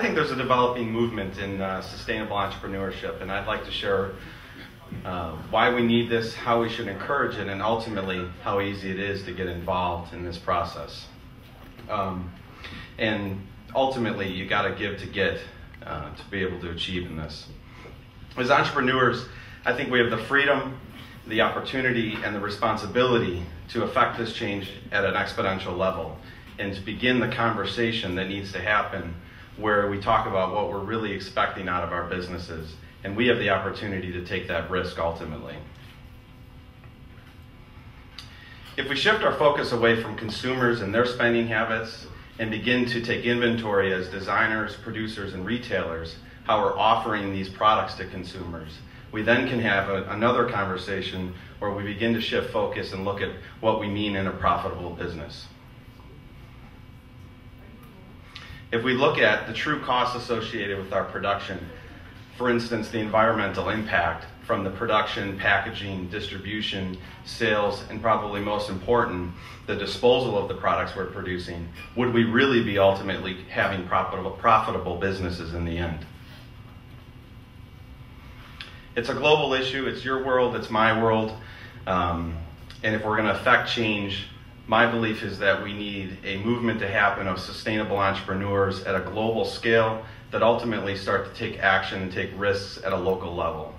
think there's a developing movement in sustainable entrepreneurship, and I'd like to share why we need this, how we should encourage it, and ultimately how easy it is to get involved in this process. And ultimately, you got to give to get to be able to achieve in this. As entrepreneurs, I think we have the freedom, the opportunity, and the responsibility to affect this change at an exponential level and to begin the conversation that needs to happen where we talk about what we're really expecting out of our businesses. And we have the opportunity to take that risk ultimately. If we shift our focus away from consumers and their spending habits and begin to take inventory as designers, producers, and retailers, how we're offering these products to consumers, we then can have another conversation where we begin to shift focus and look at what we mean in a profitable business. If we look at the true costs associated with our production, for instance, the environmental impact from the production, packaging, distribution, sales, and probably most important, the disposal of the products we're producing, would we really be ultimately having profitable businesses in the end? It's a global issue. It's your world. It's my world. And if we're going to affect change, my belief is that we need a movement to happen of sustainable entrepreneurs at a global scale that ultimately start to take action and take risks at a local level.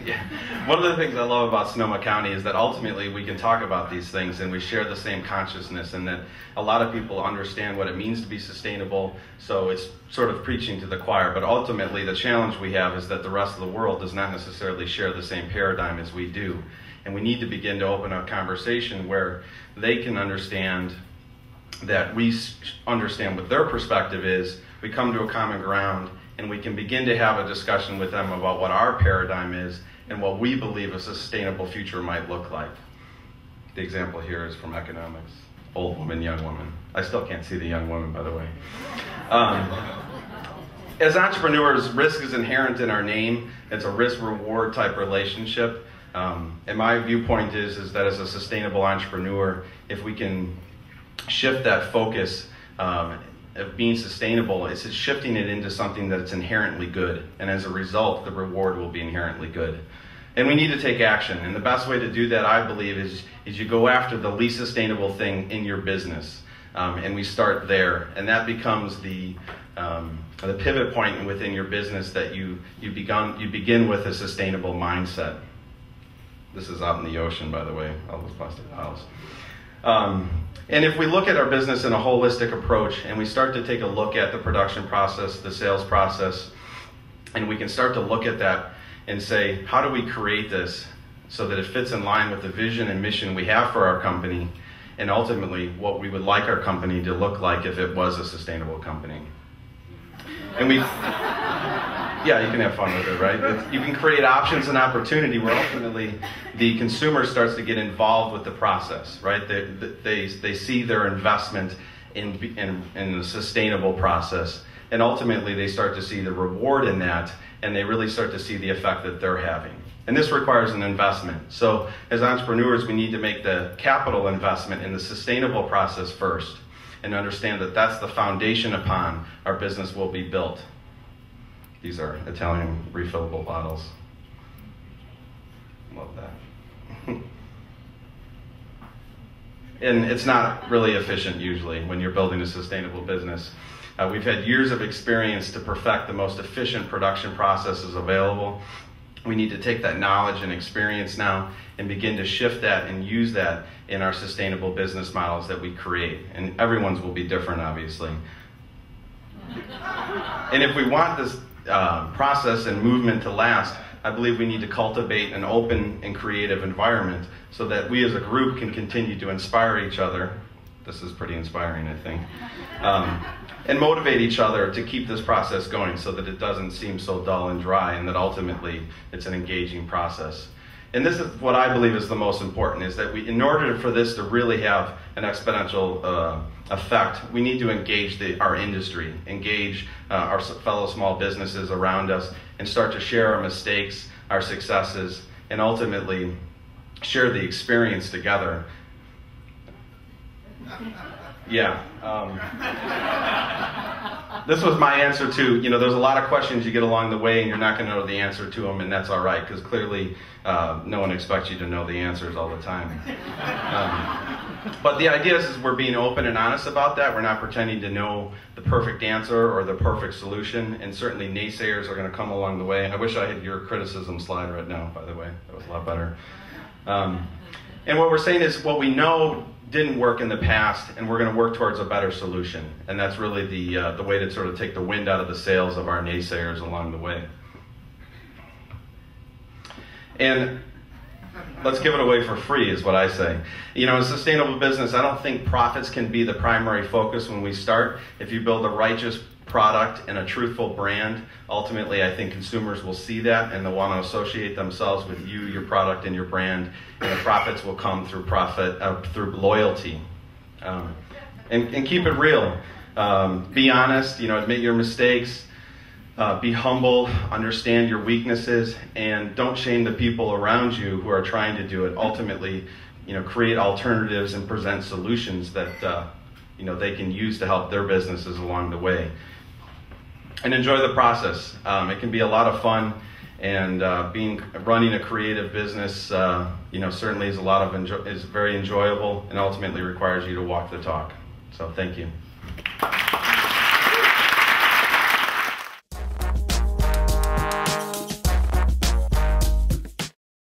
Yeah. One of the things I love about Sonoma County is that ultimately we can talk about these things and we share the same consciousness, and that a lot of people understand what it means to be sustainable, so it's sort of preaching to the choir. But ultimately the challenge we have is that the rest of the world does not necessarily share the same paradigm as we do. And we need to begin to open a conversation where they can understand that we understand what their perspective is, we come to a common ground, and we can begin to have a discussion with them about what our paradigm is and what we believe a sustainable future might look like. The example here is from economics. Old woman, young woman. I still can't see the young woman, by the way. As entrepreneurs, risk is inherent in our name. It's a risk-reward type relationship. And my viewpoint is that as a sustainable entrepreneur, if we can shift that focus of being sustainable, it's shifting it into something that's inherently good. And as a result, the reward will be inherently good. And we need to take action. And the best way to do that, I believe, is you go after the least sustainable thing in your business. And we start there. And that becomes the pivot point within your business, that you begin with a sustainable mindset. This is out in the ocean, by the way, all those plastic bottles. And if we look at our business in a holistic approach and we start to take a look at the production process, the sales process, and we can start to look at that and say, how do we create this so that it fits in line with the vision and mission we have for our company, and ultimately what we would like our company to look like if it was a sustainable company. And yeah, you can have fun with it, right? You can create options and opportunity where ultimately the consumer starts to get involved with the process, right? They see their investment in a sustainable process, and ultimately they start to see the reward in that, and they really start to see the effect that they're having. And this requires an investment. So as entrepreneurs, we need to make the capital investment in the sustainable process first, and understand that that's the foundation upon our business will be built. These are Italian refillable bottles. Love that. And it's not really efficient usually when you're building a sustainable business. We've had years of experience to perfect the most efficient production processes available. We need to take that knowledge and experience now and begin to shift that and use that in our sustainable business models that we create. And everyone's will be different, obviously. And if we want this process and movement to last, I believe we need to cultivate an open and creative environment so that we as a group can continue to inspire each other. This is pretty inspiring, I think. And motivate each other to keep this process going so that it doesn't seem so dull and dry, and that ultimately it's an engaging process. And this is what I believe is the most important, is that in order for this to really have an exponential effect, we need to engage our industry, engage our fellow small businesses around us, and start to share our mistakes, our successes, and ultimately share the experience together. Yeah. This was my answer to, there's a lot of questions you get along the way and you're not going to know the answer to them, and that's all right, because clearly no one expects you to know the answers all the time. But the idea is we're being open and honest about that. We're not pretending to know the perfect answer or the perfect solution, and certainly naysayers are going to come along the way. I wish I had your criticism slide right now, by the way. That was a lot better. And what we're saying is what we know didn't work in the past, and we're going to work towards a better solution. And that's really the way to sort of take the wind out of the sails of our naysayers along the way. And let's give it away for free is what I say. In sustainable business, I don't think profits can be the primary focus when we start. If you build a righteous product and a truthful brand, ultimately I think consumers will see that and they'll want to associate themselves with you, your product, and your brand, and the profits will come through through loyalty. And keep it real. Be honest, admit your mistakes, be humble, understand your weaknesses, and don't shame the people around you who are trying to do it. Ultimately, create alternatives and present solutions that they can use to help their businesses along the way. And enjoy the process. It can be a lot of fun, and running a creative business, certainly is very enjoyable, and ultimately requires you to walk the talk. So thank you.